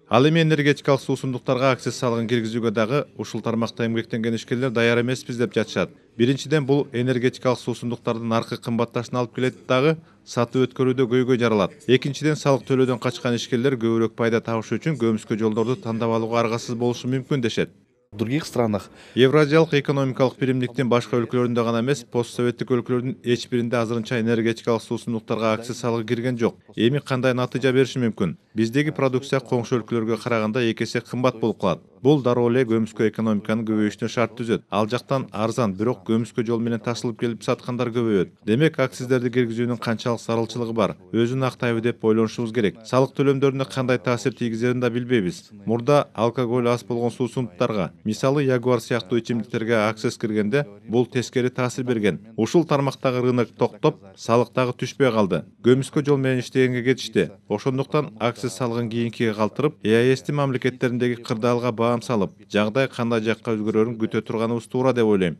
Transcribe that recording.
Ал эми энергетикалык суусундуктарга акциз салыгын киргизүүгө дагы ушул тармакта эмгектенген ишкерлер даяр эмеспиз деп жатышат. Биринчиден, бул энергетикалык суусундуктардын наркы кымбатташына алып келет дагы сатып өткөрүүдө көйгөй жаралат. Экинчиден, салык төлөөдөн качкан ишкерлер көбүрөөк пайда табыш үчүн көмүскө жолдорду тандап алууга аргасыз болушу мүмкүн дешет. В других странах Евразиялык экономикалык биримдиктин башка өлкөлөрүндө гана эмес, постсоветтик өлкөлөрдүн эч биринде азырынча энергетикалык суусундуктарга акциз салыгы кирген жок. Эми кандай натыйжа бериши мүмкүн? Биздеги продукция коңшу өлкөлөргө караганда 2 эсе кымбат болуп калат. Бул дароо эле көмүскө экономиканын көбөйүшүнө шарт түзөт. Ал жактан арзан, бирок көмүскө жол менен ташылып келип саткандар көбөйөт. Демек, акциздерди киргизүүнүн канчалык зарылчылыгы бар, өзүн актайбы деп ойлонушубуз керек. Салык төлөмдөрүнө кандай таасир тийгизерин да билбейбиз. Мурда алкоголь аз болгон суусундуктарга, мисалы Ягуар сыяктуу ичимдиктерге акциз киргенде, бул тескери таасир берген. Ушул тармактагы рынок токтоп, салык дагы түшпөй калды. Көмүскө жол менен иштегенге кетишти. Ошондуктан акциз салыгын кийинкиге калтырып, ЕАЭстин мамлекеттериндеги кырдаалга баам салып, жагдай кандай жакка өзгөрөрүн күтө турганыбыз туура деп ойлойм.